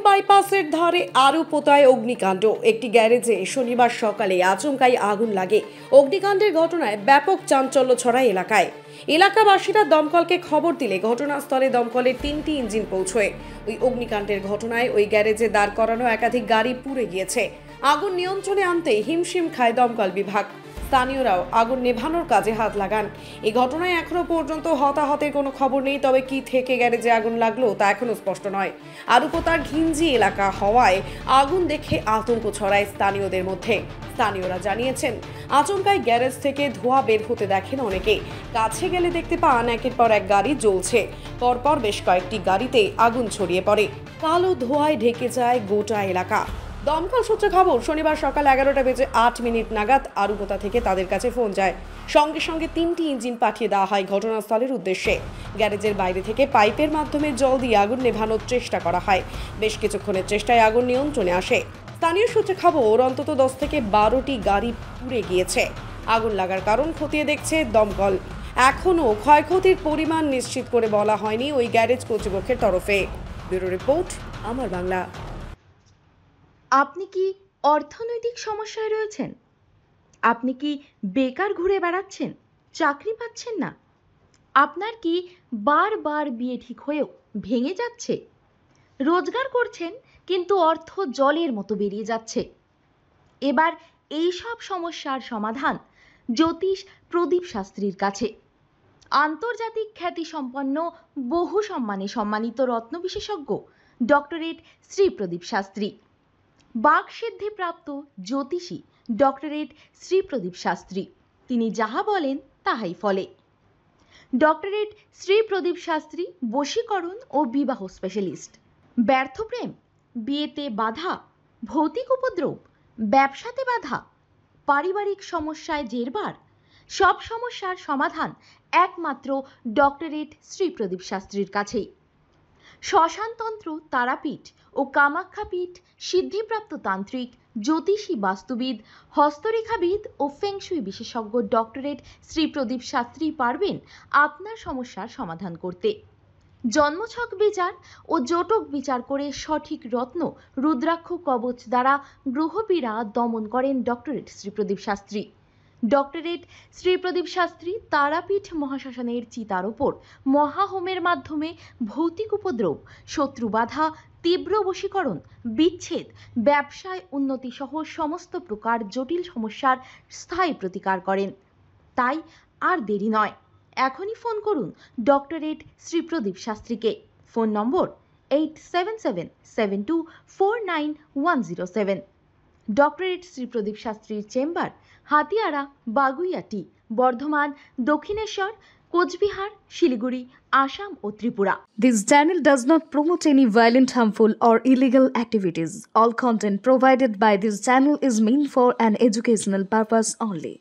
বাইপাসের ধারে আরও পোতায় অগ্নিকাণ্ড। একটি গ্যারেজে শনিবার সকালে আচমকাই আগুন লাগে। অগ্নিকাণ্ডের ঘটনায় ব্যাপক চাঞ্চল্য ছড়ায় এলাকায়। এলাকাবাসীরা দমকলকে খবর দিলে ঘটনাস্থলে দমকলের 3টি ইঞ্জিন পৌঁছয়। ওই অগ্নিকাণ্ডের ঘটনায় ওই গ্যারেজে দাঁড় করানো একাধিক গাড়ি পুড়ে গিয়েছে। আগুন নিয়ন্ত্রণে আনতে হিমশিম খায় দমকল বিভাগ। স্থানীয়রাও আগুন নেভানোর কাজে হাত লাগান। এই ঘটনায় এখনো পর্যন্ত হতাহতের কোনো খবর নেই। তবে কি থেকে গ্যারেজে আগুন লাগলো তা এখনো স্পষ্ট নয়। আরুপোতার ঘিঞ্জি এলাকা হওয়ায় আগুন দেখে আতঙ্ক ছড়ায় স্থানীয়দের মধ্যে। স্থানীয়রা জানিয়েছেন, আচমকাই গ্যারেজ থেকে ধোঁয়া বের হতে দেখেন অনেকে। কাছে গেলে দেখতে পান একের পর এক গাড়ি জ্বলছে। পরপর বেশ কয়েকটি গাড়িতে আগুন ছড়িয়ে পড়ে। কালো ধোঁয়ায় ঢেকে যায় গোটা এলাকা। দমকল সূত্রে খবর, শনিবার সকাল 11:08 নাগাদ আরুপোতা থেকে তাদের কাছে ফোন যায়। সঙ্গে সঙ্গে 3টি ইঞ্জিন পাঠিয়ে দেওয়া হয় ঘটনাস্থলের উদ্দেশ্যে। গ্যারেজের বাইরে থেকে পাইপের মাধ্যমে জল দিয়ে আগুন নেভানোর চেষ্টা করা হয়। বেশ কিছুক্ষণের চেষ্টায় আগুন নিয়ন্ত্রণে আসে। স্থানীয় সূত্রে খবর, অন্তত 10 থেকে 12টি গাড়ি পুড়ে গিয়েছে। আগুন লাগার কারণ খতিয়ে দেখছে দমকল। এখনও ক্ষয়ক্ষতির পরিমাণ নিশ্চিত করে বলা হয়নি ওই গ্যারেজ কর্তৃপক্ষের তরফে। ব্যুরো রিপোর্ট, আমার বাংলা। আপনি কি অর্থনৈতিক সমস্যায় রয়েছেন? আপনি কি বেকার ঘুরে বেড়াচ্ছেন, চাকরি পাচ্ছেন না? আপনার কি বারবার বিয়ে ঠিক হয়েও ভেঙে যাচ্ছে? রোজগার করছেন কিন্তু অর্থ জলের মতো বেরিয়ে যাচ্ছে। এবার এই সব সমস্যার সমাধান জ্যোতিষ প্রদীপ শাস্ত্রীর কাছে। আন্তর্জাতিক খ্যাতিসম্পন্ন বহু সম্মানে সম্মানিত রত্ন বিশেষজ্ঞ ডক্টরেট শ্রী প্রদীপ শাস্ত্রী, বাকসিদ্ধিপ্রাপ্ত জ্যোতিষী ডক্টরেট শ্রী প্রদীপ শাস্ত্রী। তিনি যাহা বলেন তাহাই ফলে। ডক্টরেট শ্রী প্রদীপ শাস্ত্রী বশীকরণ ও বিবাহ স্পেশালিস্ট। ব্যর্থ প্রেম, বিয়েতে বাধা, ভৌতিক উপদ্রব, ব্যবসাতে বাধা, পারিবারিক সমস্যায় জেরবার, সব সমস্যার সমাধান একমাত্র ডক্টরেট শ্রী প্রদীপ শাস্ত্রীর কাছেই। শ্মশানতন্ত্র, তারাপীঠ ও কামাখ্যাপীঠ, সিদ্ধিপ্রাপ্ত তান্ত্রিক, জ্যোতিষী, বাস্তুবিদ, হস্তরেখাবিদ ও ফেংশুই বিশেষজ্ঞ ডক্টরেট শ্রী প্রদীপ শাস্ত্রী পারবেন আপনার সমস্যার সমাধান করতে। জন্মছক বিচার ও জটক বিচার করে সঠিক রত্ন রুদ্রাক্ষ কবচ দ্বারা গ্রহপীড়া দমন করেন ডক্টরেট শ্রী প্রদীপ শাস্ত্রী। ডক্টরেট শ্রী প্রদীপ শাস্ত্রী তারাপীঠ মহাশ্মশানের চিতার ওপর মহাহোমের মাধ্যমে ভৌতিক উপদ্রব, শত্রু বাধা, তীব্র বশীকরণ, বিচ্ছেদ, ব্যবসায় উন্নতি সহ সমস্ত প্রকার জটিল সমস্যার স্থায়ী প্রতিকার করেন। তাই আর দেরি নয়, এখনই ফোন করুন doctorate Shri Pradip শাস্ত্রীকে। Phone number 8777249107। Doctorate Shri Pradip শাস্ত্রীর chamber Hatiara, Baguiati, Bardhaman, Dakshineswar, Cooch Behar, Siliguri, Assam O Tripura. This channel does not promote any violent, harmful or illegal activities. All content provided by this channel is meant for an educational purpose only.